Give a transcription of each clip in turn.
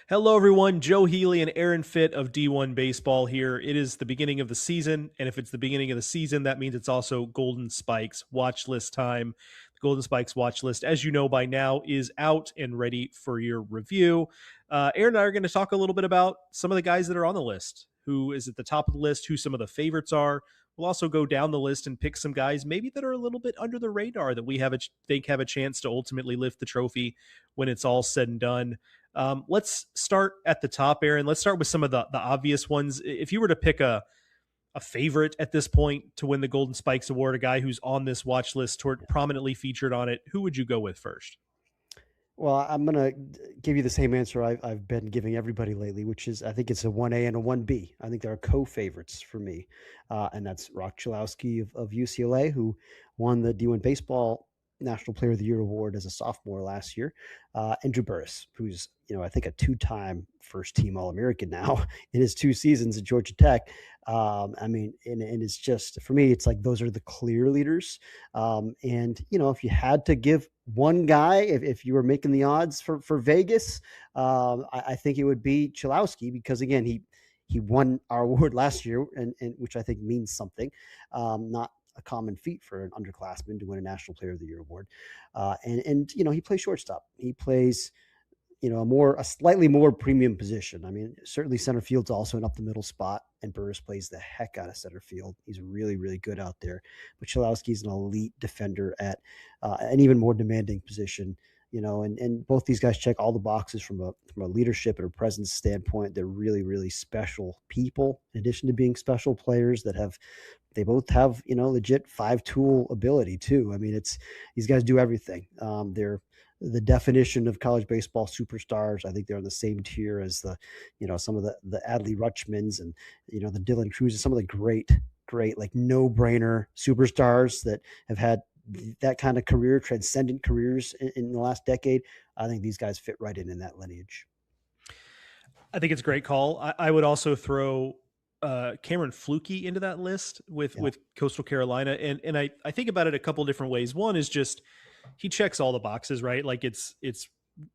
Hello, everyone. Joe Healy and Aaron Fitt of D1 Baseball here. It is the beginning of the season, and if it's the beginning of the season, that means it's also Golden Spikes watch list time. The Golden Spikes watch list, as you know by now, is out and ready for your review. Aaron and I are going to talk a little bit about some of the guys that are on the list, who is at the top of the list, who some of the favorites are. We'll also go down the list and pick some guys maybe that are a little bit under the radar that we think have a chance to ultimately lift the trophy when it's all said and done. Let's start at the top, Aaron. Let's start with some of the obvious ones. If you were to pick a favorite at this point to win the Golden Spikes Award, a guy who's on this watch list, prominently featured on it, who would you go with first? Well, I'm going to give you the same answer I've been giving everybody lately, which is I think it's a 1A and a 1B. I think there are co-favorites for me. And that's Rock Chalowski of UCLA, who won the D1 Baseball National Player of the Year award as a sophomore last year. And Drew Burress, who's, I think a two-time first-team All-American now in his 2 seasons at Georgia Tech. And it's just, for me, it's like those are the clear leaders. If you had to give one guy, if you were making the odds for Vegas, I think it would be Chalowski because, again, he won our award last year, and which I think means something. Not a common feat for an underclassman to win a National Player of the Year award. He plays shortstop. He plays a slightly more premium position. I mean, certainly center field's also an up the middle spot, and Burris plays the heck out of center field. He's really, really good out there. But Chalowski's an elite defender at an even more demanding position. And both these guys check all the boxes from a leadership and a presence standpoint. They're really, really special people, in addition to being special players they both have, legit 5-tool ability too. I mean, these guys do everything. They're the definition of college baseball superstars. I think they're on the same tier as some of the Adley Rutschmans and, the Dylan Cruzes, some of the great, like no brainer superstars that have had that kind of career, transcendent careers in the last decade. I think these guys fit right in that lineage. I think it's a great call. I would also throw Cameron Flukie into that list Yeah. with Coastal Carolina, and I think about it a couple different ways. One is just he checks all the boxes, right? Like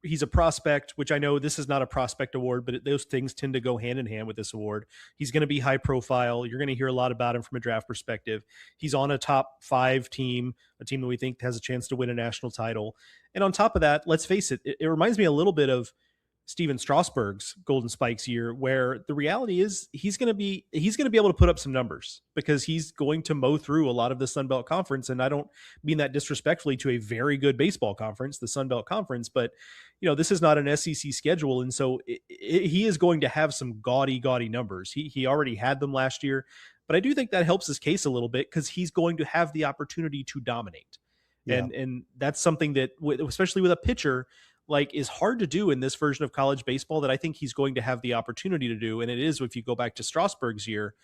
he's a prospect, which I know this is not a prospect award, but those things tend to go hand in hand with this award. He's going to be high profile. You're going to hear a lot about him from a draft perspective. He's on a top 5 team, a team that we think has a chance to win a national title. And on top of that, let's face it, it reminds me a little bit of Steven Strasburg's Golden Spikes year, where the reality is he's going to be able to put up some numbers because he's going to mow through a lot of the Sun Belt Conference. And I don't mean that disrespectfully to a very good baseball conference, the Sun Belt Conference, but this is not an SEC schedule, and so he is going to have some gaudy numbers. He already had them last year, but I do think that helps his case a little bit because he's going to have the opportunity to dominate, Yeah. and that's something that, especially with a pitcher, like is hard to do in this version of college baseball that I think he's going to have the opportunity to do. And it is, if you go back to Strasburg's year,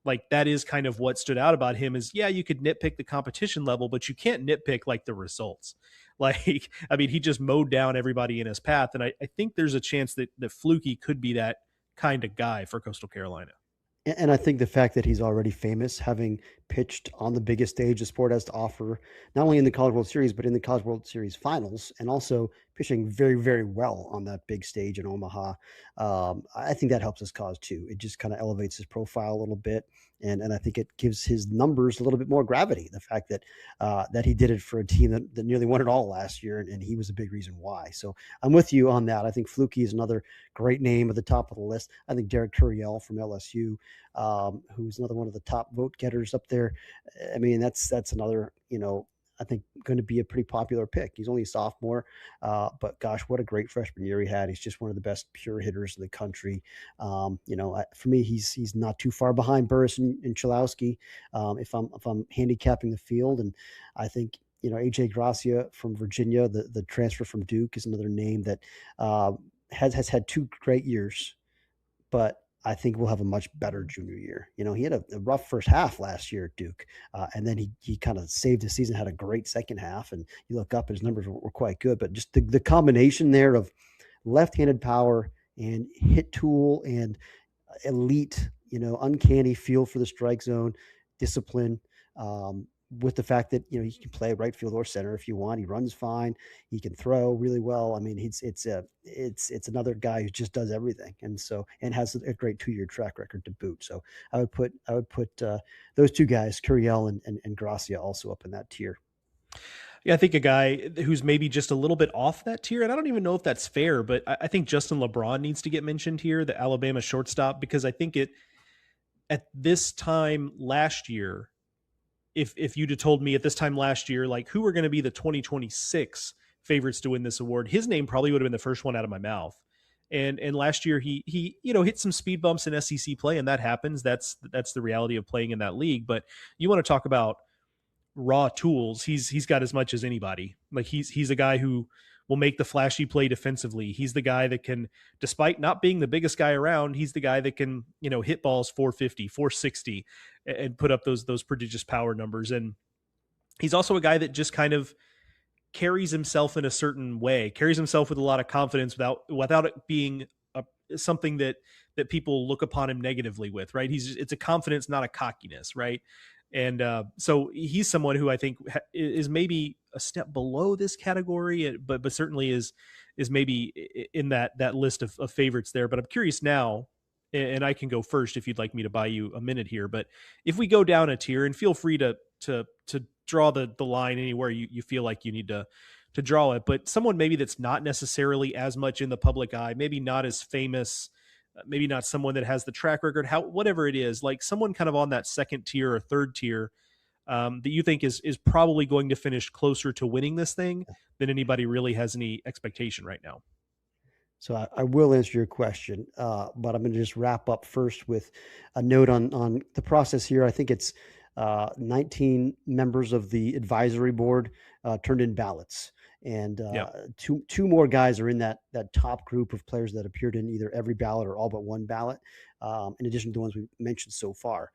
like that is kind of what stood out about him is, yeah, you could nitpick the competition level, but you can't nitpick like the results. Like, I mean, he just mowed down everybody in his path. And I think there's a chance that Fluky could be that kind of guy for Coastal Carolina. And I think the fact that he's already famous, having pitched on the biggest stage the sport has to offer, not only in the College World Series, but in the College World Series finals, and also pitching very, very well on that big stage in Omaha, I think that helps his cause too. It just kind of elevates his profile a little bit, and I think it gives his numbers a little bit more gravity. The fact that he did it for a team that nearly won it all last year, and he was a big reason why. So I'm with you on that. I think Fluky is another great name at the top of the list. I think Derek Curiel from LSU, who's another one of the top vote getters up there. I mean, that's another, I think going to be a pretty popular pick. He's only a sophomore, but gosh, what a great freshman year he had. He's just one of the best pure hitters in the country. For me, he's not too far behind Burris and Chalowski. If I'm handicapping the field, and I think AJ Gracia from Virginia, the transfer from Duke, is another name that has had 2 great years, but I think we'll have a much better junior year. He had a rough first half last year at Duke, and then he kind of saved his season, had a great second half, and you look up, his numbers were quite good. But just the combination there of left-handed power and hit tool and elite, uncanny feel for the strike zone, discipline, with the fact that he can play right field or center if you want. He runs fine. He can throw really well. I mean, it's another guy who just does everything, and has a great 2-year track record to boot. So I would put those two guys, Curiel and Gracia, also up in that tier. Yeah, I think a guy who's maybe just a little bit off that tier, and I don't even know if that's fair, but I think Justin LeBron needs to get mentioned here, the Alabama shortstop, because I think at this time last year, if you'd have told me at this time last year, like who are going to be the 2026 favorites to win this award, his name probably would have been the first one out of my mouth. And last year he hit some speed bumps in SEC play, and that happens. That's the reality of playing in that league. But you want to talk about raw tools, he's got as much as anybody. Like he's a guy who will make the flashy play defensively. He's the guy that can, despite not being the biggest guy around, he's the guy that can, hit balls 450, 460 and put up those prodigious power numbers. And he's also a guy that just kind of carries himself in a certain way, carries himself with a lot of confidence without it being something that people look upon him negatively with, right? It's a confidence, not a cockiness, right? And so he's someone who I think is maybe a step below this category, but certainly is maybe in that list of favorites there. But I'm curious now, and I can go first if you'd like me to buy you a minute here. But if we go down a tier, and feel free to draw the line anywhere you feel like you need to draw it, but someone maybe that's not necessarily as much in the public eye, maybe not as famous, maybe not someone that has the track record, whatever it is, like someone kind of on that second tier or third tier that you think is probably going to finish closer to winning this thing than anybody really has any expectation right now. So I will answer your question, but I'm going to just wrap up first with a note on the process here. I think it's 19 members of the advisory board turned in ballots, and two more guys are in that top group of players that appeared in either every ballot or all but one ballot, in addition to the ones we mentioned so far.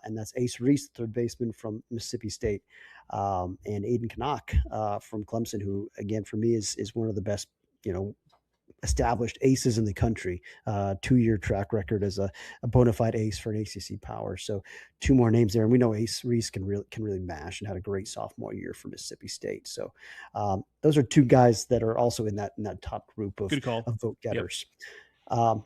And that's Ace Reese, third baseman from Mississippi State, and Aiden Canuck from Clemson, who again for me is one of the best established aces in the country, 2-year track record as a bona fide ace for an ACC power. So two more names there, and we know Ace Reese can really mash, and had a great sophomore year for Mississippi State. So those are two guys that are also in that top group of vote getters. Yep.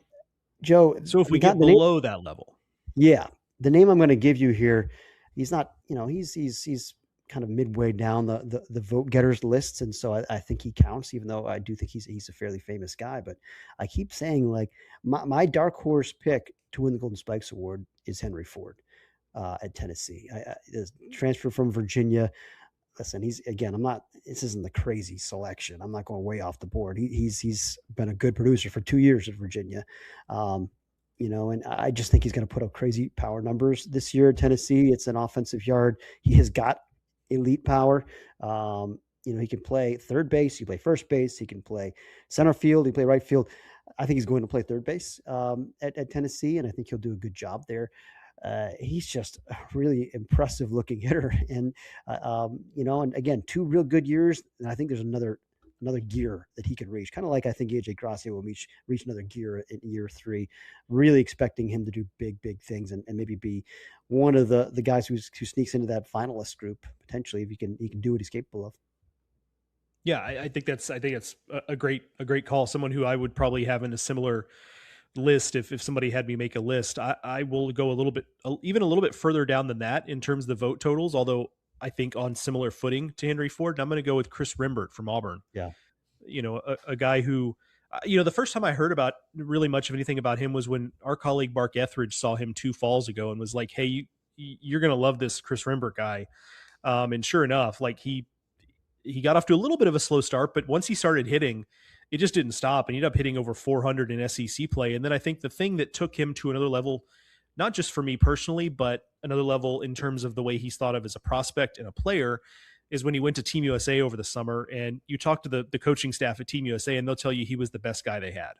Joe, so if we get below that level, the name I'm going to give you here, he's not, he's kind of midway down the vote getters lists, and so I think he counts, even though I do think he's a fairly famous guy. But I keep saying, like, my dark horse pick to win the Golden Spikes Award is Henry Ford at Tennessee. The transfer from Virginia. Listen, this isn't the crazy selection. I'm not going way off the board. He's been a good producer for 2 years at Virginia. And I just think he's going to put up crazy power numbers this year at Tennessee. It's an offensive yard. He has got elite power. He can play third base, he can play first base, he can play center field, he can play right field. I think he's going to play third base at Tennessee, and I think he'll do a good job there. He's just a really impressive looking hitter, and and again, 2 real good years, and I think there's another gear that he can reach, kind of like I think AJ Gracia will reach another gear in year 3. Really expecting him to do big things, and maybe be one of the guys who sneaks into that finalist group potentially, if he can do what he's capable of. Yeah, I think that's a great call. Someone who I would probably have in a similar list if somebody had me make a list. I will go even a little bit further down than that in terms of the vote totals, although I think on similar footing to Henry Ford. And I'm going to go with Chris Rimbert from Auburn. Yeah. A guy who, the first time I heard about really much of anything about him was when our colleague Mark Etheridge saw him 2 falls ago and was like, hey, you're going to love this Chris Rimbert guy. And sure enough, like he got off to a little bit of a slow start, but once he started hitting, it just didn't stop, and he ended up hitting over 400 in SEC play. And then I think the thing that took him to another level, not just for me personally, but another level in terms of the way he's thought of as a prospect and a player, is when he went to Team USA over the summer. And you talk to the coaching staff at Team USA, and they'll tell you he was the best guy they had.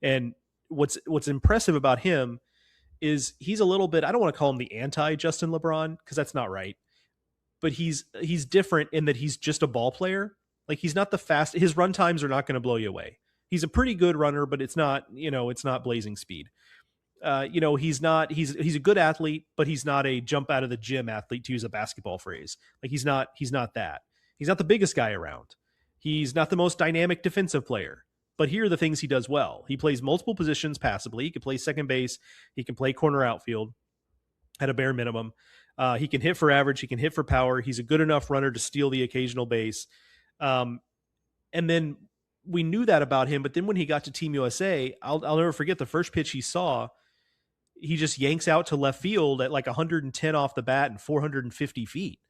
And what's impressive about him is he's a little bit, I don't want to call him the anti-Justin LeBron, because that's not right, but he's different in that he's just a ball player. Like, he's not the fast, his run times are not going to blow you away. He's a pretty good runner, but it's not blazing speed. he's a good athlete, but he's not a jump out of the gym athlete, to use a basketball phrase. Like he's not that. He's not the biggest guy around. He's not the most dynamic defensive player. But here are the things he does well. He plays multiple positions passably. He can play second base. He can play corner outfield at a bare minimum. He can hit for average. He can hit for power. He's a good enough runner to steal the occasional base. Um, and then we knew that about him. But then when he got to Team USA, I'll never forget the first pitch he saw. He just yanks out to left field at like 110 off the bat and 450 feet.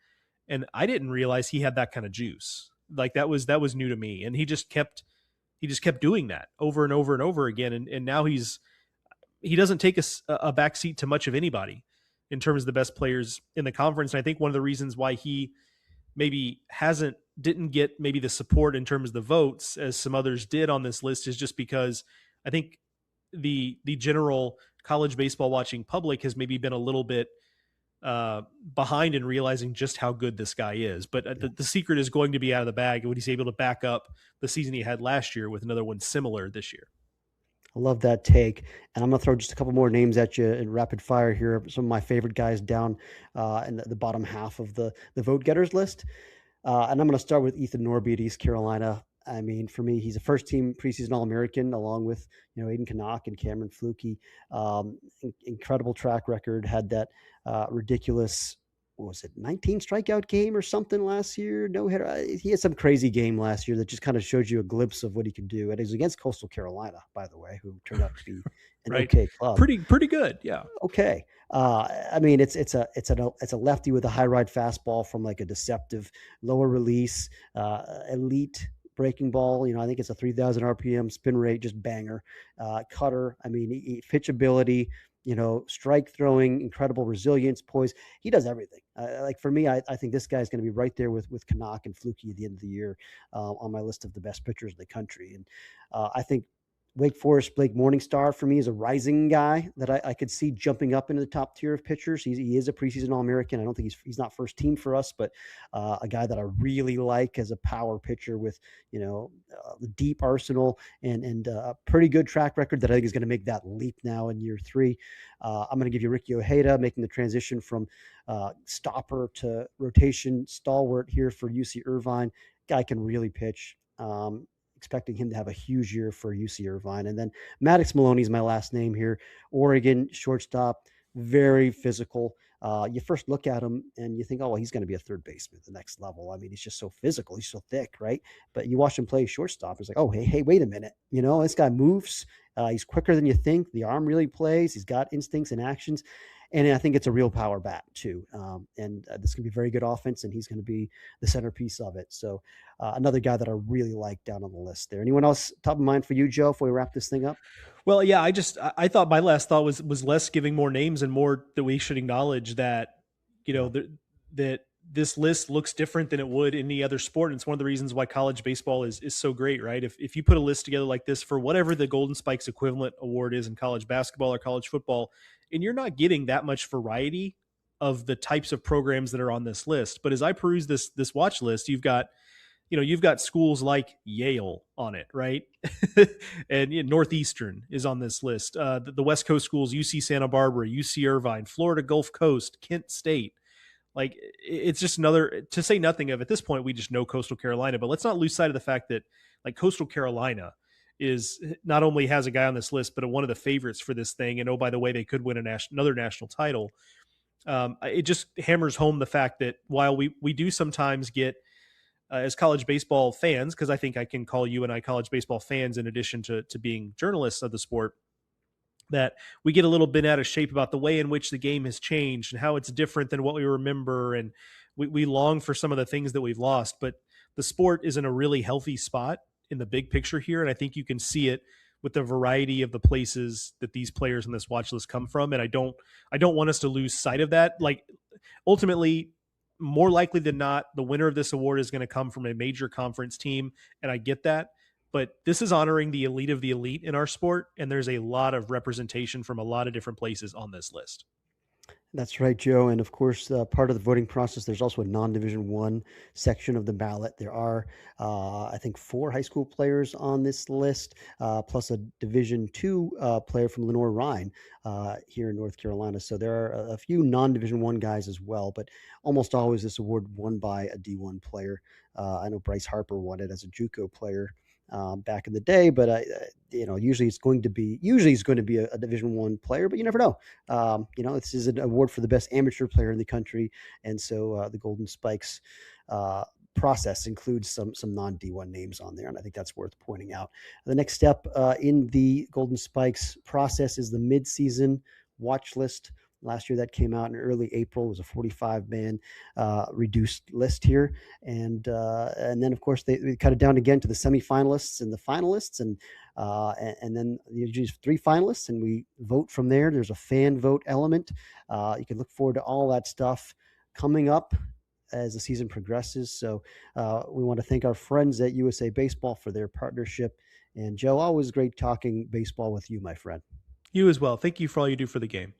And I didn't realize he had that kind of juice. Like that was new to me. And he just kept doing that over and over and over again. And now he doesn't take a backseat to much of anybody in terms of the best players in the conference. And I think one of the reasons why he maybe didn't get maybe the support in terms of the votes as some others did on this list is just because I think the general college baseball watching public has maybe been a little bit behind in realizing just how good this guy is. But the secret is going to be out of the bag when he's able to back up the season he had last year with another one similar this year. I love that take. And I'm going to throw just a couple more names at you in rapid fire here. Some of my favorite guys down in the bottom half of the vote getters list. And I'm going to start with Ethan Norby at East Carolina. I mean, for me, he's a first team preseason All-American along with, Aiden Canuck and Cameron Flukie. Incredible track record, had that ridiculous, what was it, 19 strikeout game or something last year? No hitter. He had some crazy game last year that just kind of showed you a glimpse of what he could do. And it was against Coastal Carolina, by the way, who turned out to be an Right. okay club. Pretty good. Yeah. Okay. I mean, it's a lefty with a high ride fastball from like a deceptive lower release, elite breaking ball. I think it's a 3,000 RPM spin rate, just banger. Cutter. I mean, pitch ability. Strike throwing, incredible resilience, poise. He does everything. Like for me, I think this guy's going to be right there with Canuck and Flukie at the end of the year on my list of the best pitchers in the country. And I think Wake Forest Blake Morningstar for me is a rising guy that I could see jumping up into the top tier of pitchers. He is a preseason All-American. I don't think he's not first team for us, but a guy that I really like as a power pitcher with the deep arsenal and a pretty good track record that I think is going to make that leap now in year 3. I'm going to give you Ricky Ojeda making the transition from stopper to rotation stalwart here for UC Irvine. Guy can really pitch. Expecting him to have a huge year for UC Irvine. And then Maddox Maloney is my last name here. Oregon shortstop, very physical. You first look at him and you think, oh, well, he's going to be a third baseman at the next level. I mean, he's just so physical. He's so thick, right? But you watch him play shortstop. It's like, oh, hey, wait a minute. This guy moves. He's quicker than you think. The arm really plays. He's got instincts and actions. And I think it's a real power bat too. And this can be very good offense, and he's going to be the centerpiece of it. So another guy that I really like down on the list there. Anyone else top of mind for you, Joe, before we wrap this thing up? Well, yeah, I thought my last thought was less giving more names and more that we should acknowledge that, that this list looks different than it would in any other sport. And it's one of the reasons why college baseball is so great, right? If you put a list together like this for whatever the Golden Spikes equivalent award is in college basketball or college football, and you're not getting that much variety of the types of programs that are on this list. But as I peruse this watch list, you've got schools like Yale on it, right? And Northeastern is on this list. The West Coast schools, UC Santa Barbara, UC Irvine, Florida Gulf Coast, Kent State. Like, it's just another, to say nothing of, at this point, we just know Coastal Carolina, but let's not lose sight of the fact that like Coastal Carolina is not only has a guy on this list, but one of the favorites for this thing. And oh, by the way, they could win another national title. It just hammers home the fact that while we do sometimes get as college baseball fans, because I think I can call you and I college baseball fans in addition to being journalists of the sport, that we get a little bit out of shape about the way in which the game has changed and how it's different than what we remember. And we long for some of the things that we've lost, but the sport is in a really healthy spot in the big picture here. And I think you can see it with the variety of the places that these players in this watch list come from. And I don't want us to lose sight of that. Like, ultimately, more likely than not, the winner of this award is going to come from a major conference team. And I get that. But this is honoring the elite of the elite in our sport, and there's a lot of representation from a lot of different places on this list. That's right, Joe. And of course, part of the voting process, there's also a non-Division One section of the ballot. There are, I think, 4 high school players on this list, plus a Division Two player from Lenore Rhine here in North Carolina. So there are a few non-Division One guys as well, but almost always this award won by a D1 player. I know Bryce Harper won it as a JUCO player back in the day, but usually it's going to be a Division One player, but you never know. This is an award for the best amateur player in the country, and so the Golden Spikes process includes some non D1 names on there, and I think that's worth pointing out. The next step in the Golden Spikes process is the midseason watch list. Last year that came out in early April. It was a 45-man reduced list here, and then of course they cut it down again to the semifinalists and the finalists, and then you choose 3 finalists, and we vote from there. There's a fan vote element. You can look forward to all that stuff coming up as the season progresses. So we want to thank our friends at USA Baseball for their partnership. And Joe, always great talking baseball with you, my friend. You as well. Thank you for all you do for the game.